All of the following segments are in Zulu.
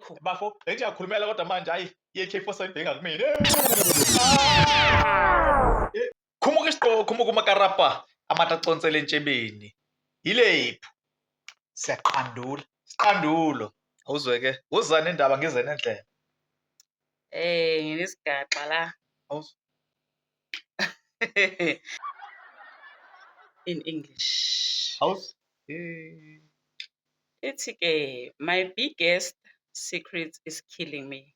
lokhu. Bafo, ngithi yakhulumela kodwa manje hayi i-AK47 sayibheka kumina. Khumuka isito, khumuka umakarapa amataconsela entshebeni. Yilephu. Siyaqandula. Siqandulo. Awuzwe-ke, uzane indaba ngize nendlela. Nginesigaxa la. Awuzwe. In English. Awuzwe. Ithi-ke, my biggest secret is killing me.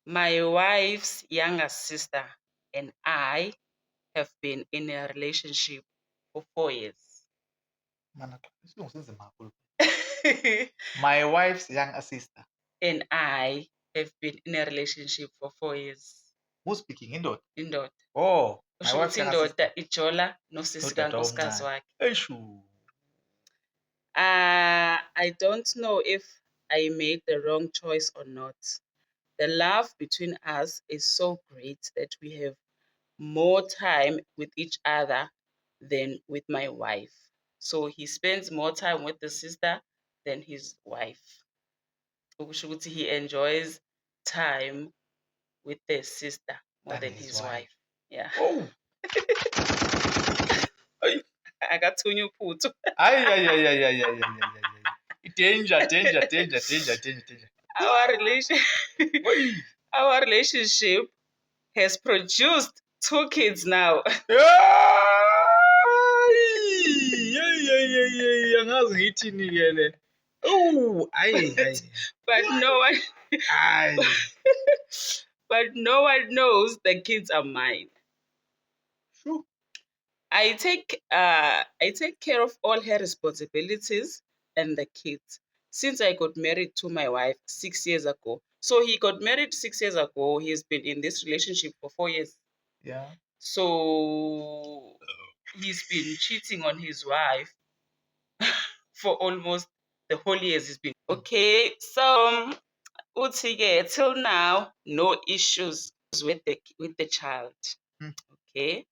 My wife's younger sister and I have been in a relationship for 4 years. Mana, isilungu sinzima kakhulu. My wife's younger sister. And I have been in a relationship for 4 years. Who's speaking? Indoda? Indoda. Oh, my Usho wife's ukuthi younger sister. indoda ijola nosisi kankosikazi wakhe. Eshu. I don't know if I made the wrong choice or not. The love between us is so great that we have more time with each other than with my wife. So he spends more time with the sister than his wife. Okusho ukuthi he enjoys time with the sister more than his wife. Yeah. Oh. Akathunya uphuthu. Ay. Danger. Our relationship has produced 2 kids now. Angazi ngithini-ke le. Oh, ayi. But no one knows the kids are mine. Sure. I take care of all her responsibilities and the kids since I got married to my wife 6 years ago. So he got married 6 years ago. He's been in this relationship for 4 years. Yeah. So he's been cheating on his wife for almost the whole years he's been. Okay, so uthi-ke till now, no issues with the child. Okay.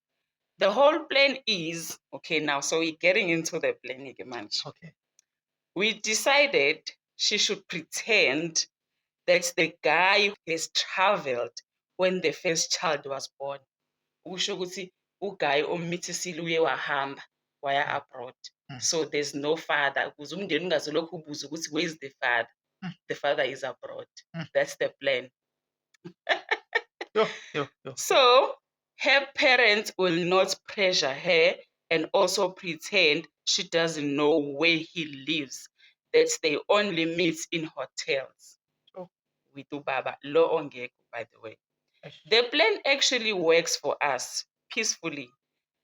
The whole plan is, okay, now, so we're getting into the planning, man. Okay. We decided she should pretend that the guy has traveled when the first child was born. Usho ukuthi uguy ommithisile uye wahamba waya abroad. So there's no father. Ukuze umndeni ungazolokhu ubuza ukuthi where's the father? The father is abroad. That's the plan. Yo. So her parents will not pressure her and also pretend she doesn't know where he lives, that they only meet in hotels. With Ubaba, lo ongeko, by the way. The plan actually works for us peacefully,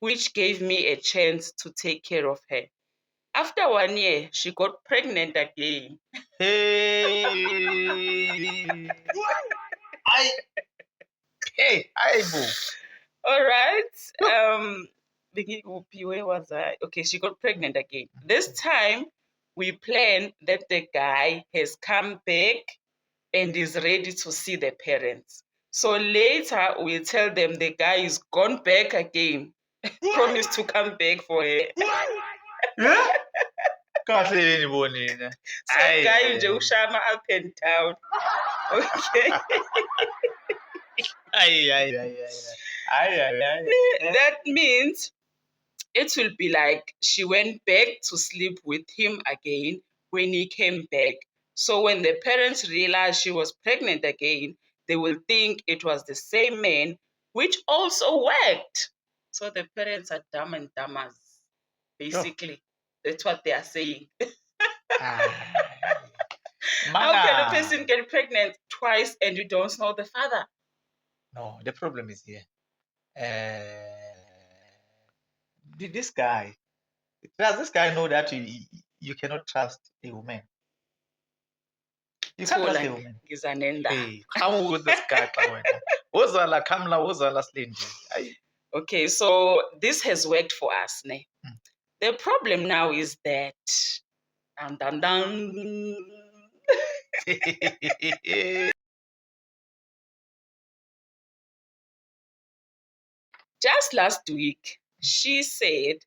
which gave me a chance to take care of her. After 1 year, she got pregnant again. Hey, boo. All right. Where was I? Okay, she got pregnant again. This time, we plan that the guy has come back and is ready to see the parents. So later, we'll tell them the guy is gone back again. Promised to come back for her. Yeah? Kahle yini bonina? So guy nje ushama up and down. Okay. That means it will be like she went back to sleep with him again when he came back. So when the parents realized she was pregnant again, they will think it was the same man, which also worked. So the parents are dumb and dumbers. Basically, that's what they are saying. How can a person get pregnant twice and you don't know the father? No, the problem is here. This guy, does this guy know that you cannot trust a woman? You can't trust a woman. Hey, come with this guy. Okay, so this has worked for us. Ne? The problem now is that just last week, she said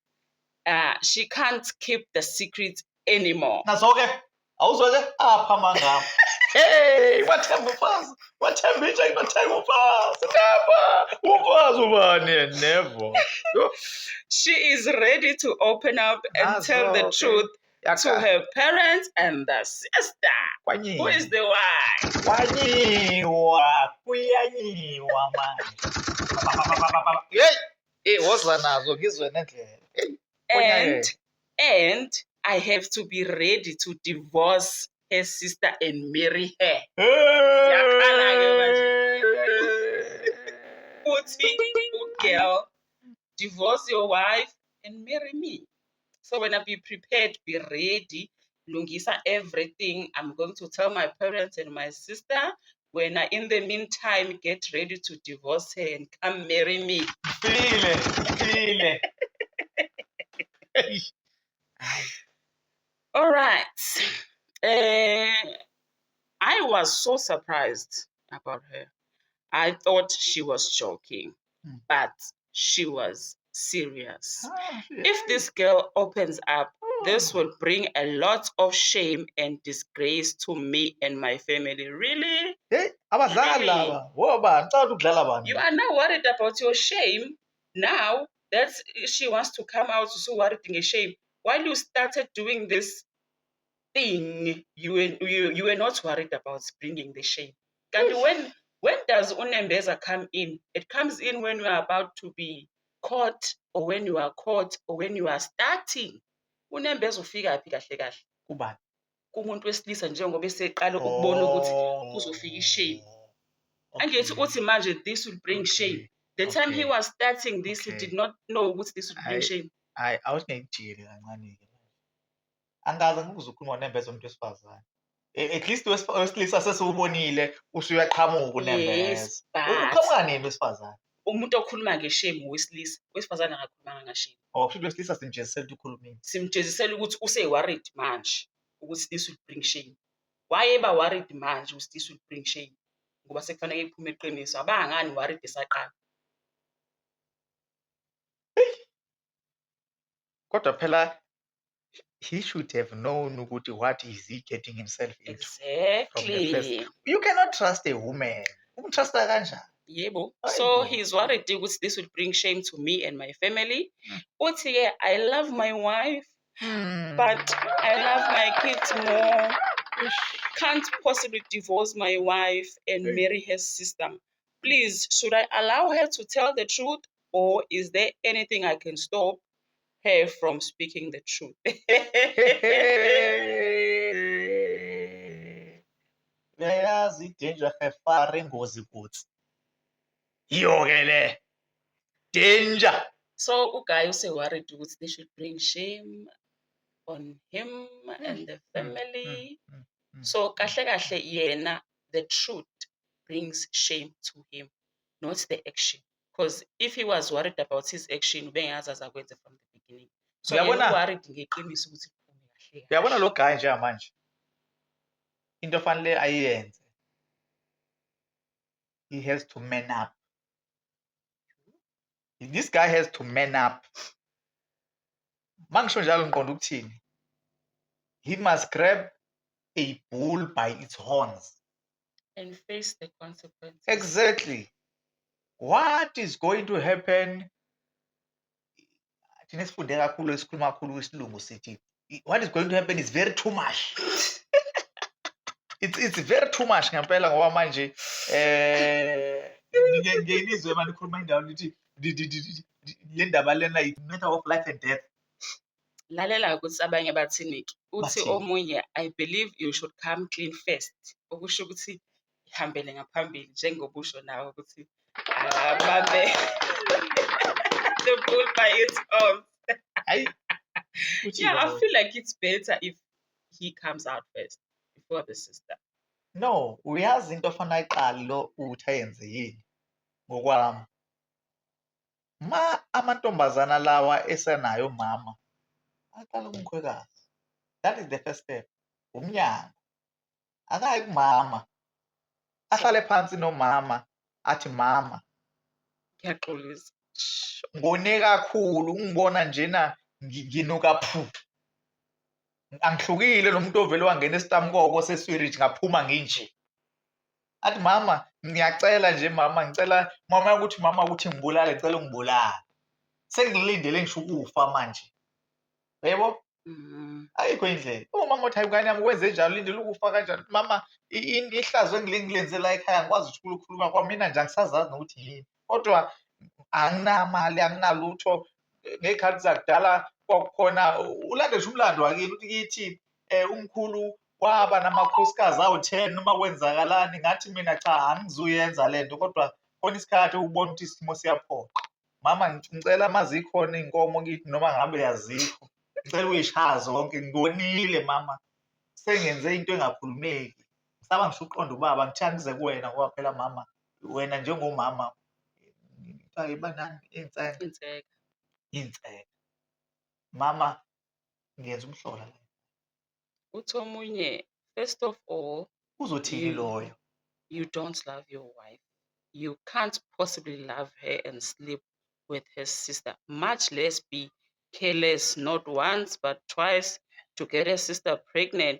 she can't keep the secret anymore. That's okay. Hey, wathemba umfazi. Wathemba intsha inothenga umfazi. Never. Umfazi ubani? Never. She is ready to open up and tell the truth to her parents and the sister. Who is the wife? Kwanyiwa. Kuyanyiwa manje. Hey, woza nazo ngizwe nendlela. And I have to be ready to divorce her sister and marry her. Girl, divorce your wife and marry me. So when I be prepared, be ready, lungisa everything. I'm going to tell my parents and my sister. When I, in the meantime, get ready to divorce her and come marry me. Feel it. All right. I was so surprised about her. I thought she was joking, but she was serious. If this girl opens up, this will bring a lot of shame and disgrace to me and my family. Really? Hey, really? You are now worried about your shame. Now that she wants to come out, so worried in shame. While you started doing this thing, you were not worried about bringing the shame. And when does unembeza come in? It comes in when you are about to be caught, or when you are caught, or when you are starting. Unembeza ufika phi kahle kahle? Kubani? Kumuntu wesilisa njengoba eseqala ukubona ukuthi kuzofika ishame. Angithi uthi manje this will bring shame. The time he was starting this, he did not know ukuthi this would bring shame. I was ngijile kancane ke. Angazi ngikuzukhuluma unembeza umuntu wesifazane. At least wesilisa sesubonile usuyaqhamuka unembeza. Uqhamuka nini wesifazane? Umuntu okhuluma ngeshame wesilisa, wesifazane akakhulumanga ngashame. Kusho wesilisa simjezisela ukukhuluma. Simjezisela ukuthi use-worried manje ukuthi this will bring shame. Why eba worried manje ukuthi this will bring shame? Ngoba sekufanele iphume eqiniso. Abangani worried esaqala. Kodwa phela he should have known ukuthi what is he getting himself into. Exactly. You cannot trust a woman. Umtrusta kanjani? Yebo. So he's worried ukuthi this will bring shame to me and my family. Uthi yeah, I love my wife, but I love my kids more. Can't possibly divorce my wife and marry her sister. Please, should I allow her to tell the truth, or is there anything I can stop her from speaking the truth? Uyayazi danger hefara ingozi futhi. Iyo ke le. Danger. So uGuy use-worried ukuthi they should bring shame on him and the family. So kahle kahle yena, the truth brings shame to him, not the action. Because if he was worried about his action, ubengazi azakwenza from the beginning. So yena worried ngeqiniso ukuthi kuphume kahle. Uyabona lo guy njengamanje. Into fanele ayenze. He has to man up. This guy has to man up. Mangisho njalo ngiqonda ukuthini? He must grab a bull by its horns and face the consequences. Exactly. What is going to happen? What is going to happen is very too much. It's very too much ngempela ngoba manje ngenizwe manje khuluma indawo lithi le ndaba lena is matter of life and death. Lalela ukuthi abanye bathini uthi omunye, I believe you should come clean first. Okusho ukuthi ihambele ngaphambili njengobusho nawe ukuthi abambe the bull by its horns. Yeah, I feel like it's better if he comes out first before the sister. No, uyazi into ofana iqala lo uthi ayenze yini ngokwami. Ma amantombazana lawa esenayo mama aqala umkhwekazi. That is the first step. Umnyango. Akayi kumama. Ahlale phansi nomama athi mama. Ngiyaxolisa. Ngone kakhulu ungibona njena nginuka phu. Angihlukile nomuntu ovele wangena esitamukoko seswiriji ngaphuma nginje. Athi mama, ngiyacela nje mama, ngicela mama ukuthi mama ukuthi ngibulale, ngicela ungibulale. Sengilindele ngisho ukufa manje. Yebo? Ayikho indlela. Umama uthi, hayi mngane yami wenze njalo, ulindele ukufa kanjani? Mama, ihlazo engilenze la ekhaya angikwazi ukuthi ukukhuluma kwami, mina nje angisazazi nokuthi yini. Kodwa anginamali, anginalutho. Ngey'khathi zakudala kwakukhona ulande nje umlando wakini ukuthi kithi umkhulu waba namakhosikazi awu-10 noma kwenzakalani. Ngathi mina cha, angizuyenza le nto, kodwa khona isikhathi ukubona ukuthi isimo siyaphoqa. Mama, ngicela uma zikhona iy'nkomo kithi noma ngabe azikho, ngicela uy'shaye zonke. Ngibonile mama, sengenze into engakhulumeki. Ngisaba ngisho ukuqonda ubaba, ngithanda ngize kuwena ngoba phela mama, wena njengomama banani Inseka. iy'nseka. Mama, ngiyenza umhlola la. Uthi omunye, first of all, Uzothini loyo? you don't love your wife. You can't possibly love her and sleep with her sister, much less be careless not once but twice to get her sister pregnant.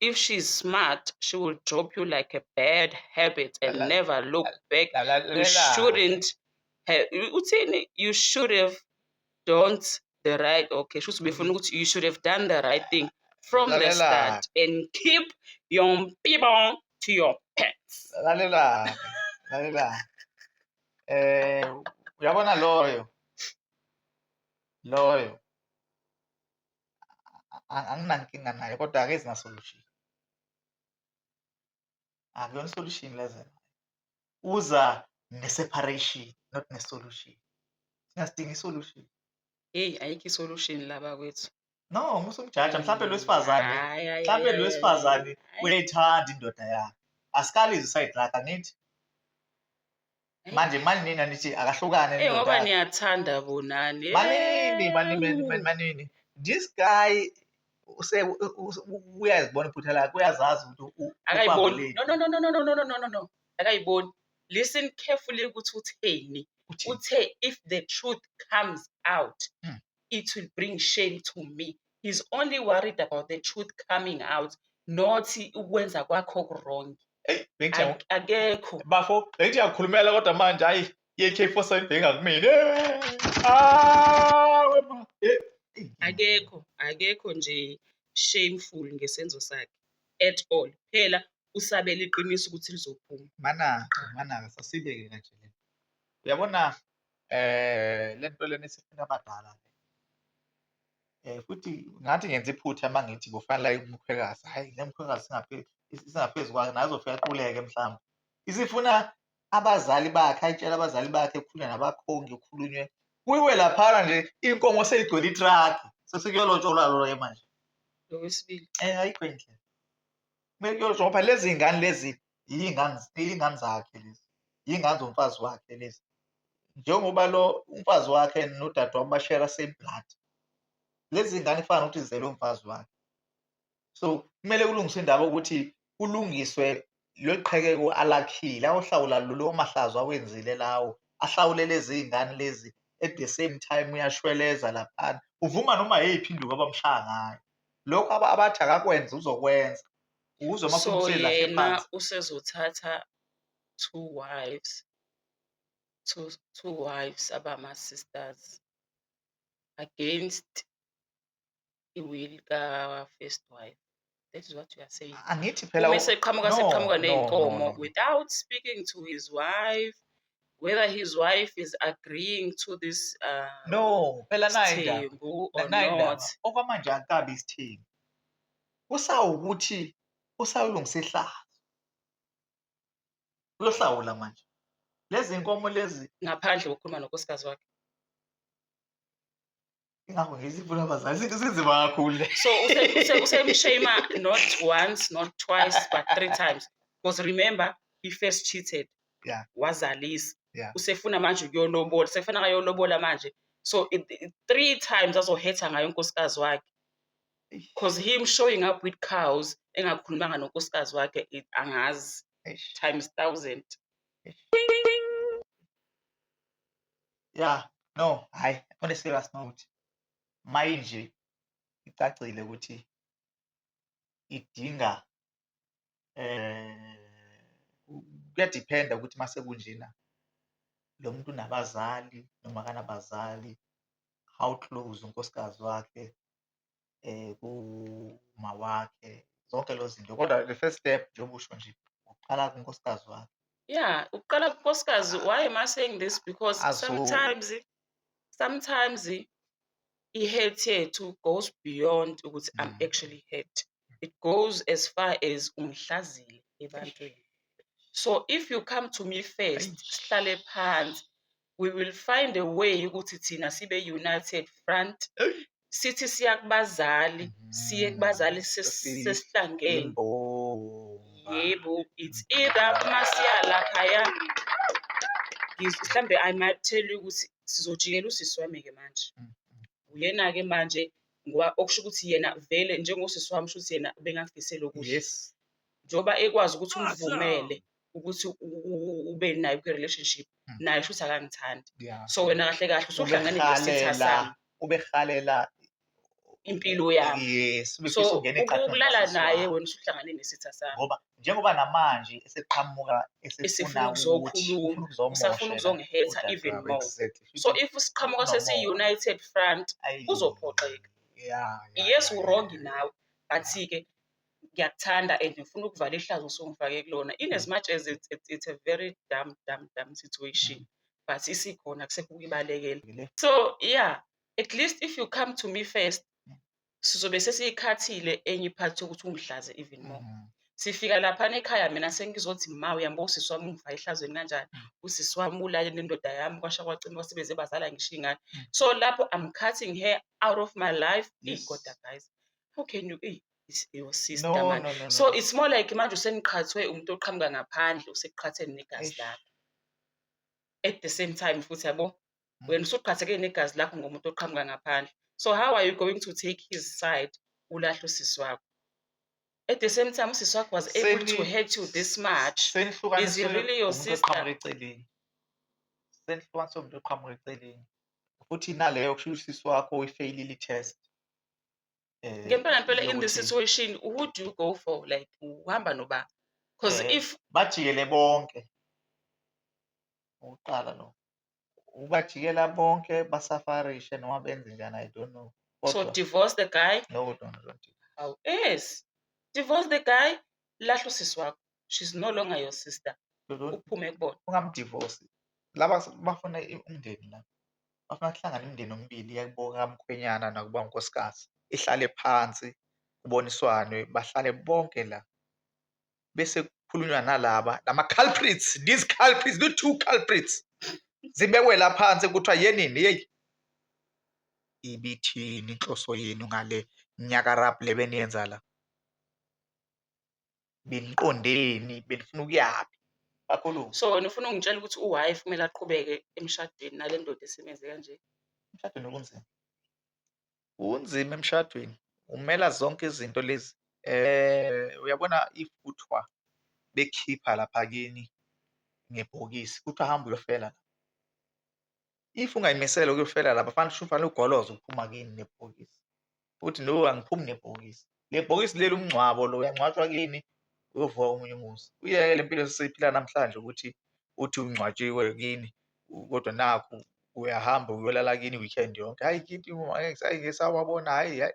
If she's smart, she will drop you like a bad habit and never look back. You shouldn't have, uthini? You should have done the right, okay, you should have done the right thing from the start and keep your people to your pets. Lalela, uyabona loyo anginankinga naye, kodwa ake zina-solution. Akuyona i-solution leze. Uza ne-separation, not ne-solution. Siyasidinga i-solution. Hey, ayikho i-solution laba kwethu. No, musumjaja mhlampe lo wesifazane uyayithanda indoda yakhe. Asikalize isayidi lakhe, angithi? Manje nina nithi akahlukane nendoda ngoba yakhe. niyathanda bonani. Manini. This guy uyazibona iphutha lakhe, uyazazi ukuthi akayiboni. No. Akayiboni. Listen carefully ukuthi utheni. Uthe if the truth comes out, it will bring shame to me. He's only worried about the truth coming out, not ukwenza kwakho wrong. Akekho. Bafo, bengithi yakhulumela kodwa manje hayi ye-K4 sayibheka kumina. Akekho nje shameful ngesenzo sakhe at all. Phela usabela iqiniso ukuthi lizophuma. Mana sasibeke kanje le. Uyabona lento lena esifuna abadala. Futhi ngathi ngenza iphutha mangithi kufanele umkhwekazi. Hayi, le mkhwekazi singaphezu kwakhe nazofika aquleke mhlawumbe. Isifuna abazali bakhe, ayitshela abazali bakhe, kukhulunywe nabakhongi, kukhulunywe kuyiwe laphana nje inkomo seyigcwele itraki. Sesekuyolotsholwa lo manje. Lokwesibili. Ayikho indlela. Kumele kuyolotsholwa phela lezi ngane lezi iy'ngane zakhe lezi. Iy'ngane zomfazi wakhe lezi. Njengoba lo umfazi wakhe nodadewabo bashare same blood. Lezi ngane ifana ukuthi zizele umfazi wakhe. So kumele kulungiswe indaba ukuthi kulungiswe lo qhekeko alakhile, ayohlawula lo mahlazo awenzile lawo, ahlawule lezi ngane lezi. At the same time uyashweleza laphana, uvuma noma yeyiphi induku abamshaya ngayo. Lokho abathi akakwenza uzokwenza. Uzwe mase yena usezothatha two wives abama-sisters against i-will ka-first wife. That is what you are saying. Angithi phela seqhamuka ney'nkomo without speaking to his wife, whether his wife is agreeing to this no, phela sithembu or not. Okwamanje akabi isithembu. Usawukuthi usawulungisa ihlazo. Uyohlawula manje. Lezi nkomo lezi ngaphandle kokukhuluma nonkosikazi wakhe. Ingakho ngizifuna abazali sinzima kakhulu. So usemshame not once, not twice, but 3 times. Because remember, he first cheated. Yeah. Wazalisa. Yeah. Usefuna manje ukuyolobola, sefuna ayolobola manje. So 3 times azohetha ngayo unkosikazi wakhe. Because him showing up with cows engakhulumanga nonkosikazi wakhe angazi times 1,000. Yeah, no, hayi, on a serious note. Manje icacile ukuthi idinga kuyadiphenda ukuthi mase kunjena lo muntu unabazali noma akanabazali, how close unkosikazi wakhe kuma wakhe, zonke lezo zinto. Kodwa the first step njengoba usho nje uqala kunkosikazi wakhe. Yeah, uqala kunkosikazi. Why am I saying this? Because sometimes i-hurt yethu goes beyond ukuthi I'm actually hurt. It goes as far as umhlazile ebantwini. So if you come to me first, sihlale phansi, we will find a way ukuthi thina sibe united front. Sithi siya kubazali, siye kubazali sesihlangene. Yebo, it's either masiya laphaya. Mhlambe I might tell you ukuthi sizojikela usisi wami ke manje. Uyena ke manje ngoba okusho ukuthi yena vele njengosisi wami shuthi yena bengafisela ukuthi. Yes. Njoba ekwazi ukuthi umvumele ukuthi ube nayo kwi-relationship naye shuthi akangithandi. So wena kahle kahle usuhlangane nesitha sami. Ubehalela impilo yami. Yes. So ukulala naye wena usuhlangane nesitha sami. Ngoba njengoba namanje eseqhamuka esifuna ukuzokhuluma, usafuna ukuzongihetha even more. So if siqhamuka sesi-united front, uzophoxeka. Yes, urongi nawe, but-ke ngiyakuthanda and ngifuna ukuvala ihlazo osongifake kulona. In as much as it's a very dumb situation, but isikhona kusekho ukuyibalekela. So yeah, at least if you come to me first, sizobe sesiyikhathile enye iphathi yokuthi ungihlaze even more. Sifika laphana ekhaya mina sengizothi ma uyambo usisi wami ungifaka ehlazweni kanjani, usisi wami ulale nendoda yami kwasha kwacima kwasebeze bazala ngisho ingane. So lapho I'm cutting her out of my life. Kodwa guys, how can you it's your sister man? No. So it's more like manje useniqhathwe umuntu oqhamuka ngaphandle, useqhatheni negazi lakho. At the same time futhi yabo wena usuqhatheke negazi lakho ngomuntu oqhamuka ngaphandle. So how are you going to take his side ulahle usisi wakho? At the same time, usisi wakho was able to hurt you this much. Is he really your sister? Senihlukanisa umuntu oqhamuka eceleni. Futhi naleyo kusho usisi wakho uyifeyilile i-test. Ngempela in this situation, who do you go for? Like uhamba noba? Because if bajikele bonke. Uqala lo. Ubajikela bonke basafarishe noma benze njani, I don't know. So divorce the guy? No, don't. How is? Divorce the guy, lahle usisi wakho. She's no longer your sister. Uphume kubona. Ungamdivorce. Laba bafuna umndeni la. Bafuna kuhlangana imindeni omibili yakubo kamkhwenyana nakuba unkosikazi. Ihlale phansi, kuboniswane, bahlale bonke la. Bese kukhulunywa nalaba, nama culprits, these culprits, the two culprits. Zibekwe la phansi kuthiwa yenini hey. Ibithini inhloso yenu ngale nyakarap lebeniyenza la. Beniqondeni, benifuna ukuyaphi? Bakhuluma. So wena ufuna ungitshela ukuthi uwife kumele aqhubeke emshadweni nale ndoda esemenze kanje? Emshadweni kunzima. Unzima emshadweni. Umela zonke izinto lezi. Uyabona ifuthwa bekhipha lapha kini ngebhokisi kuthiwa hamba uyofela. If ungayimisela ukuyofela lapha fanele ugoloze ukuphuma kini nebhokisi. Uthi no angiphumi nebhokisi. Le bhokisi leli umngcwabo lo uyangcwatshwa kini uyovuka omunye umuzi. Uyeke le mpilo esiphila namhlanje ukuthi uthi ungcwatshiwe kini kodwa nakho uyahamba uyolala kini weekend yonke. Hayi kithi ngisawabona hayi.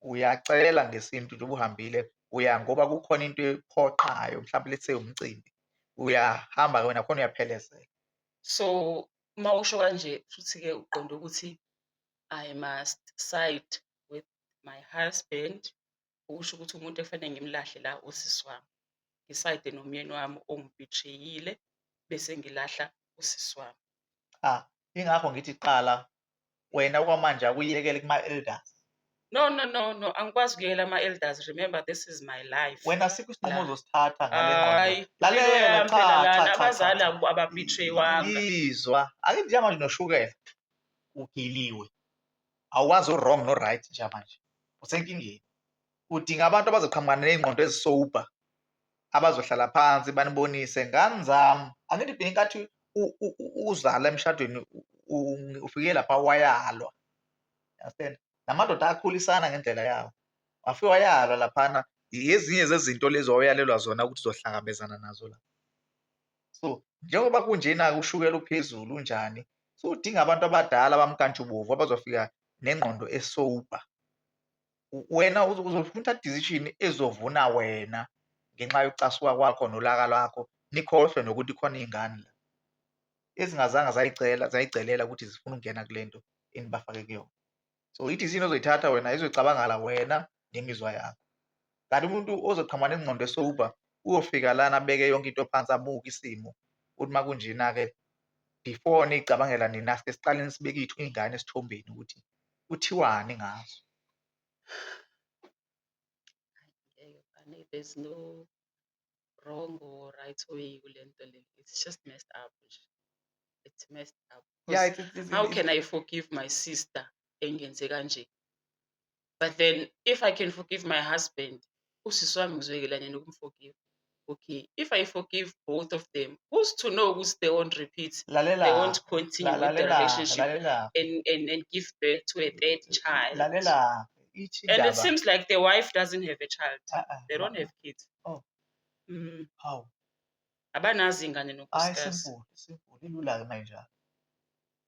Uyacela ngesintu nje ubuhambile ngoba kukhona into ephoqayo mhlawumbe lethe umcimbi. Uyahamba wena khona uyaphelezela. So mawusho kanje futhi ke uqonda ukuthi I must side with my husband. Ukusho ukuthi umuntu efanele ngimlahle la usisi wami. Ngisayide nomyeni wami ongibethrayile bese ngilahla usisi wami. Ingakho ngithi qala wena kwamanje akuyekele kuma elders. No, angikwazi ukuyela ama-elders. Remember, this is my life. Wena sikho isinqumo uzosithatha ngale ngqondo. Lalela, abazali ababetray wami. Yizwa, ake njengamanje noshukela ugiliwe. Awazi wrong no right njengamanje. Usenkingeni. Udinga abantu abazoqhamuka nezingqondo ezisober. Abazohlala phansi banibonise ngani zami. Angithi ibheke ngathi uzala emshadweni ufike lapha wayalwa. Understand? Namadoda akhulisana ngendlela yawo. Wafike wayalwa laphana, ezinye zezinto lezo owayalelwa zona ukuthi uzohlangabezana nazo la. So njengoba kunjena-ke ushukela uphezulu unjani, so udinga abantu abadala abamkantshubomvu abazofika nengqondo e-sober. Wena uzothatha decision ezovuna wena ngenxa yokucasuka kwakho nolaka lwakho, nikhohlwe nokuthi khona iy'ngane la ezingazange zayicela ukuthi zifuna ukungena kule nto enibafake kuyona. So i-decision ozoyithatha wena izoyicabangala wena nemizwa yakho. Kanti umuntu ozoqhamuka nengqondo e-sober uyofika lana abeke yonke into phansi, abuke isimo ukuthi uma kunjena-ke before niy'cabangela nina ake siqale sibeke iy'ngane esithombeni ukuthi kuthiwani ngazo. There's no wrong or right way kule nto le. It's just messed up nje. It's messed up. Yeah, Because how can I forgive my sister engenze kanje? But then if I can forgive my husband, usisi wami ngizoyekelana nokumforgive. Okay, if I forgive both of them, who's to know who's they won't repeat, they won't continue with the relationship and give birth to a third child. And it seems like the wife doesn't have a child. They don't have kids. Oh. Hawu. Abanazi ingane nonkosikazi. Simple. Ilula-ke manje.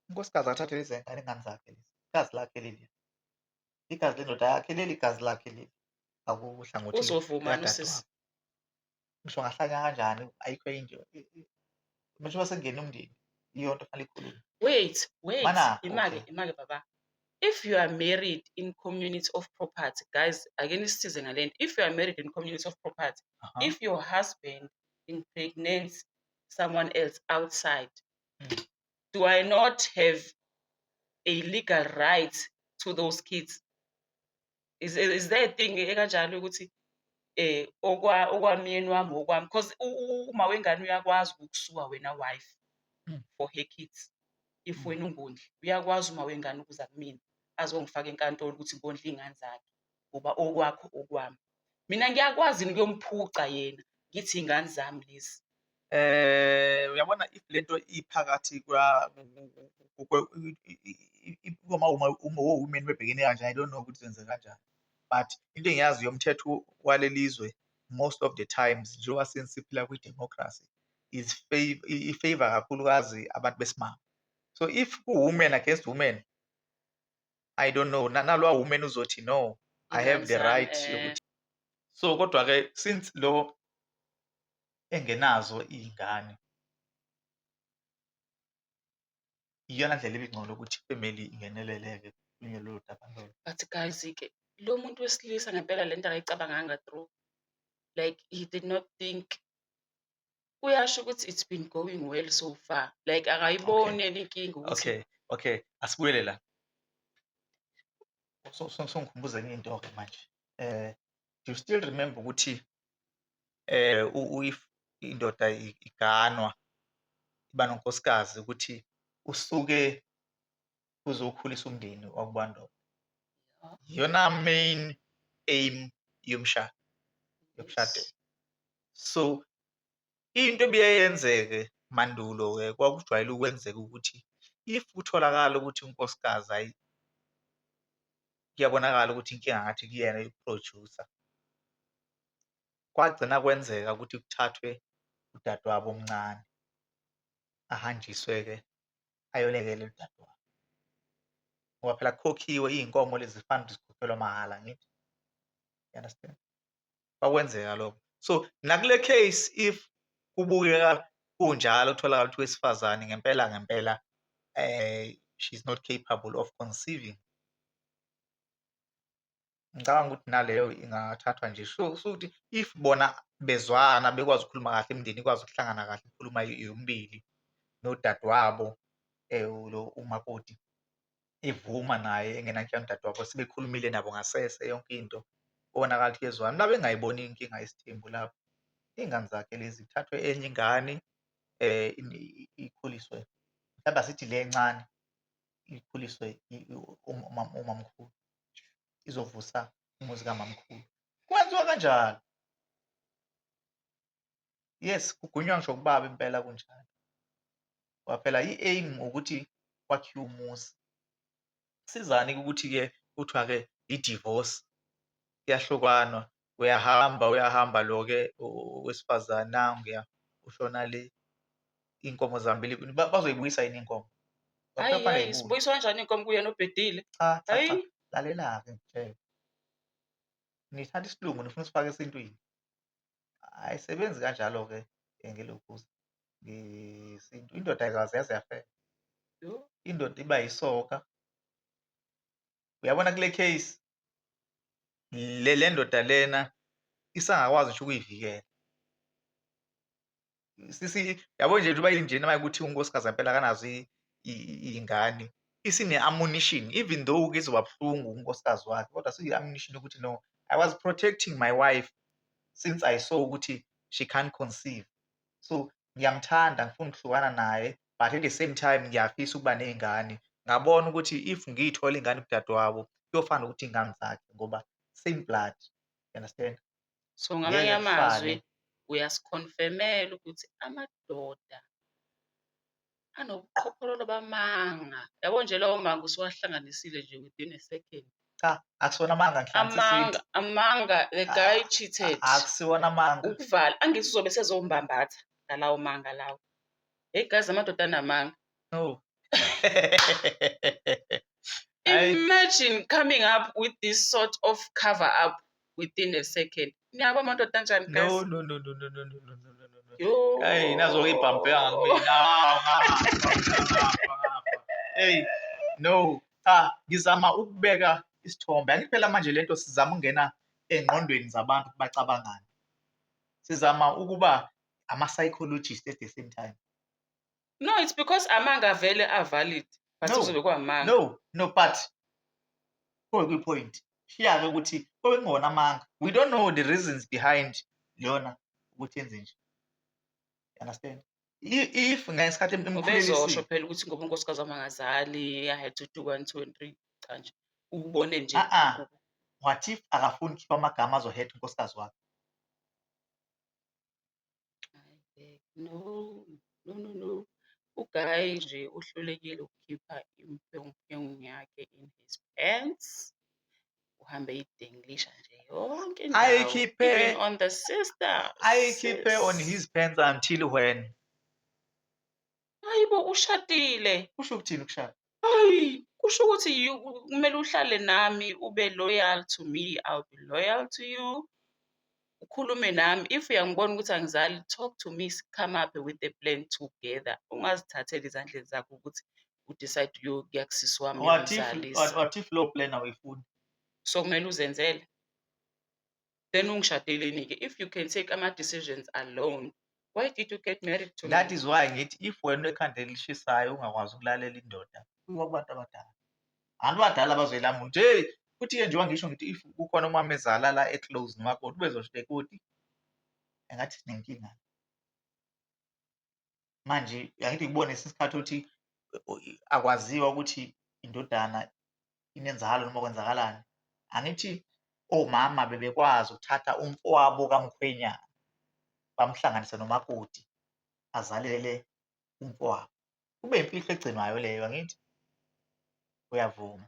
Unkosikazi athathe lezi ngane zakhe lezi. Igazi lakhe leli. Igazi lendoda yakhe leli, igazi lakhe leli. Akuhlangothi Uzovuma usisi. ngisho ngahlanya kanjani ayikho into ngisho sengena umndeni iyo nto fanele ikhulume. Wait, imake baba. If you are married in community of property, guys, again isithize ngalento. If you are married in community of property, if your husband impregnates someone else outside, do I not have a legal right to those kids? Is there a thing ekanjalo ukuthi okwamyeni wami okwami? Because uma wengane uyakwazi ukusuka wena wife for her kids. If wena ungondli uyakwazi uma wengane ukuza kumina azongifaka enkantolo ukuthi ngondla iy'ngane zakhe ngoba okwakho okwami. Mina ngiyakwazi ukuyomphuca yena ngithi iy'ngane zami lezi. Uyabona if lento iphakathi women bebhekene kanjani, I don't know ukuthi senze kanjani, but into engiyaziyo umthetho walelizwe most of the times njengoba siphila kwi-democracy ifavor kakhulukazi abantu besimame. So if women against women, I don't know, nalowa woman uzothi no, I have the right yokuthi. So kodwa-ke since lo engenazo iy'ngane, iyona ndlela ebingcono ukuthi ifamily ingeneleleke kwenye lolu daba lolo. But guys-ke lo muntu wesilisa ngempela lento akayicabanganga through. Like he did not think. Uyasho ukuthi it's been going well so far. Like akayiboni inkinga ukuthi. Okay, asibuyele la. Songikhumbuza enye into-ke manje. Do you still remember ukuthi if indoda iganwa iba nonkosikazi ukuthi usuke uzokhulisa umndeni wakuba ndoda? Iyona main aim yokushada. So into ebiyenzeke mandulo-ke kwakujwayele ukwenzeka ukuthi if kutholakala ukuthi unkosikazi kuyabonakala ukuthi inkinga ngathi kuyena i-producer, kwagcina kwenzeka ukuthi kuthathwe udadewabo omncane ahanjiswe-ke ayolekela udadewabo ngoba phela kukhokhiwe iy'nkomo lezi zifana ukuthi zikhokhelwa mahhala, angithi? You understand? Kwakwenzeka lokho. So nakule case if kubukeka kunjalo kutholakala ukuthi wesifazane ngempela she's not capable of conceiving, ngicabanga ukuthi naleyo ingathathwa nje. So ukuthi if bona bezwana bekwazi ukukhuluma kahle, imindeni ikwazi ukuhlangana kahle, ikhuluma yombili nodadewabo lo umakoti evuma naye engenankinga nodadewabo, sebekhulumile nabo ngasese yonke into kubonakala ukuthi kuyezwana. Uma bengayiboni inkinga yesithembu lapho, iy'ngane zakhe lezi kuthathwe enye ingane ikhuliswe, mhlawumbe asithi le encane ikhuliswe umamkhulu, izovusa umuzi kamamkhulu. Kwenziwa kanjalo. Yes, kugunywa ngisho kubaba impela kunjalo ngoba phela i-aim ukuthi kwakhiwe umuzi. Kusizani-ke ukuthi-ke kuthiwa-ke i-divorce kuyahlukanwa, uyahamba lo-ke owesifazane nanguya ushona le, iy'nkomo zihambile bazoyibuyisa yini iy'nkomo? Hhayi, Kufanele hhayi, y'buye. sibuyiswa kanjani iy'nkomo kuyena obhedile? Cha, Hhayi, lalela-ke ngikutshele, nithatha isiLungu nifuna usifake esintwini, ayisebenzi kanjalo-ke ngelokhuza ngesintu. Indoda ayikaze yaze yafela, yo, indoda iba yisoka. Uyabona kule case, le ndoda lena isangakwazi ngisho ukuy'vikela. Yabo nje njengoba injena mayekuthi unkosikazi ngempela akanazo iy'ngane, isine-ammunition even though izoba buhlungu unkosikazi wakhe, kodwa siyi-ammunition yokuthi no, I was protecting my wife since I saw ukuthi she can't conceive. So ngiyamthanda, ngifuna ukuhlukana naye, but at the same time ngiyafisa ukuba ney'ngane. Ngabona ukuthi if ngiy'thola iy'ngane kudadewabo, kuyofana ukuthi iy'ngane zakhe ngoba same blood, you understand? so ngamanye Ngeke amazwi kufane. uyasikhonfemela ukuthi amadoda anobuqhophololo bamanga. Yabo nje lawo manga usuwahlanganisile nje within a second. Cha, akusona amanga, ngihlanganisa isintu. Amanga, the guy cheated. Akusiwona amanga. Ukuvala, angithi uzobe sezombambatha ngalawo manga lawo. Hey guys, amadoda anamanga. No. Imagine coming up with this sort of cover up within a second. Niyabo amadoda anjani guys? No. Yo. Hey, nazo ngibhampeka kumina. Hey, no. Cha, ngizama ukubeka isithombe. Angithi phela manje lento sizama ukungena ey'ngqondweni zabantu bacabangani. Sizama ukuba ama-psychologist at the same time. No, it's because amanga vele are valid. But kuzobe kuwamanga. No, but kwi-point. Shiya-ke ukuthi kwekungona amanga. We don't know the reasons behind lona ukuthi yenze nje. You understand? If ngesikhathi Ubezosho phela ukuthi ngoba unkosikazi wami angazali, I had to do 1, 2 and 3. Cha nje. Ubone nje. What if akafuni ukukhipha amagama azohetha unkosikazi wakhe? No. Uguy nje uhlulekile ukukhipha impengu yakhe in his pants. Uhambe idenglisha nje yonke indawo. Even on the sisters. Ayikhiphe on his pants until when? Hayibo ushadile. Kusho ukuthini ukushada? Hayi, kusho ukuthi kumele uhlale nami ube loyal to me, I'll be loyal to you. Ukhulume nami. If uyangibona ukuthi angizali, talk to me, come up with a plan together. Ungazithatheli ezandleni zakho ukuthi udecide ukuya kusisi wami uyamzalisa. What if low plan awuyifuni? So kumele uzenzele. Then ungishadileni-ke. If you can take ama-decisions alone, why did you get married to me? That is why ngithi if wena ekhanda elishisayo ungakwazi ukulalela indoda, kuyiwa kubantu abadala. Abantu abadala bazoyilamula ukuthi hey, futhi-ke njengoba ngisho ngithi if kukhona umama ezala la e-close nomakoti ubezosho ekoti, engathi sinenkinga. Manje angithi ngibone isikhathi ukuthi akwaziwa ukuthi indodana inenzalo noma kwenzakalani. Angithi omama bebekwazi ukuthatha umfowabo kamkhwenyana bamhlanganise nomakoti azalele umfowabo. Kube imfihlo egcinwayo leyo, angithi? Uyavuma?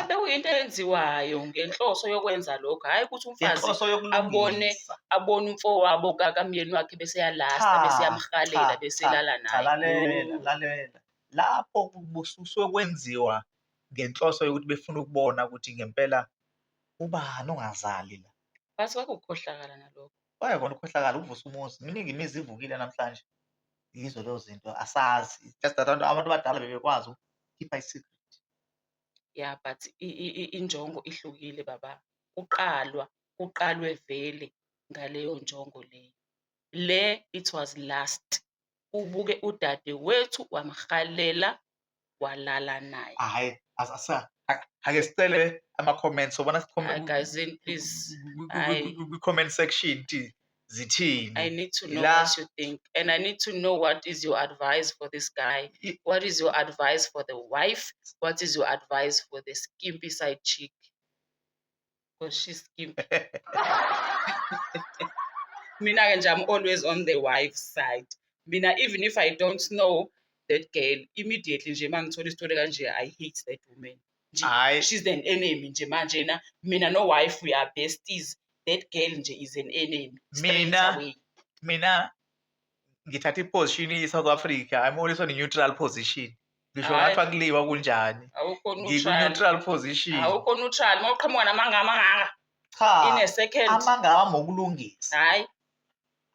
Bekuyinto eyenziwayo ngenhloso yokwenza lokho, hhayi ukuthi umfazi abone umfowabo kamyeni wakhe bese eyalasta, bese eyamhalela, bese elala naye. Lalela. Lapho busuke kwenziwa ngenhloso yokuthi befuna ukubona ukuthi ngempela ubani ongazali la. Base kwakukukhohlakala nalokho. Kwake khona ukukhohlakala, ukuvusa umuzi. Miningi imizi ivukile namhlanje. Yizo lezo zinto asazi. Just that abantu abadala bebekwazi ukukhipha i-secret. Yeah, but injongo ihlukile baba. Kuqalwe vele ngaleyo njongo leyo. Le it was last. Ubuke udade wethu wamhalela walala naye. Hhayi, ake sicele ama-comments. Sobona Guys, then please. Comment section zithini. I need to know what you think. And I need to know what is your advice for this guy. What is your advice for the wife? What is your advice for the skimpy side chick? Because she's skimpy. Mina nje, I'm always on the wife's side. Mina, even if I don't know that girl, immediately nje mangithola isitori kanje, I hate that woman. nje, Hhayi, she's an enemy nje manje na mina no-wife we are besties, that girl nje is an enemy straight mina away. mina ngithatha iposition i-South Africa. I'm always on a neutral position. Ngisho Hhayi, ngathiwa kuliwa kunjani, awukho neutral, ngiku-neutral position. awukho neutral. Uma uqhamuka namanga in Cha, a second, amanga awami okulungisa. hhayi,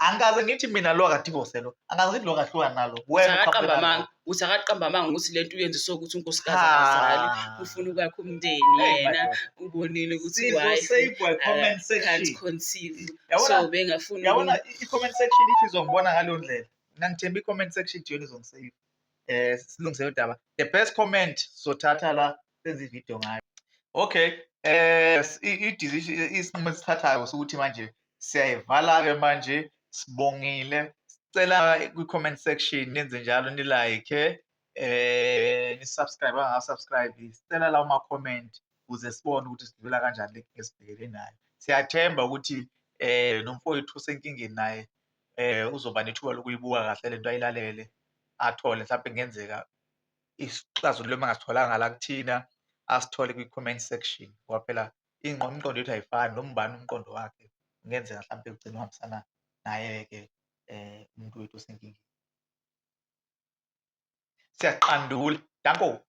Angikaze ngithi mina lo akadivorce lo, angikaze ngithi lo kahlukana nalo, wena uqhamuke nalo. uthi akaqamba amanga ukuthi lento uyenze so ukuthi unkosikazi Cha. akazali, ufuna ukwakha umndeni Hey yena, madoda, ubonile ukuthi sizo-save by comment can't section. conceive, Yabona, so bengafuna yabona i-comment section ithi izongibona ngaleyo ndlela. Mina ngithemba i-comment section iyona izongisave. Silungise lo daba. The best comment sothatha la senze ividiyo ngayo. Okay, isinqumo esithathayo sokuthi manje siyayivala-ke manje, sibongile. Sicela kwi-comment section nenze njalo ni-like, ni-subscribe abanga-subscribe. Sicela lawo ma-comment ukuze sibone ukuthi sidlula kanjani le nkinga esibhekene nayo. Siyathemba ukuthi nomfowethu usenkingeni naye uzoba nethuba lokuyibuka kahle lento ayilalele, athole mhlampe kungenzeka isixazululo uma ngasitholanga la kuthina, asithole kwi-comment section ngoba phela imiqondo yethu ayifani, noma ubani umqondo wakhe. Kungenzeka mhlampe ugcine uhambisana naye-ke umuntu wethu osenkingeni. Siyaqandula. Danko.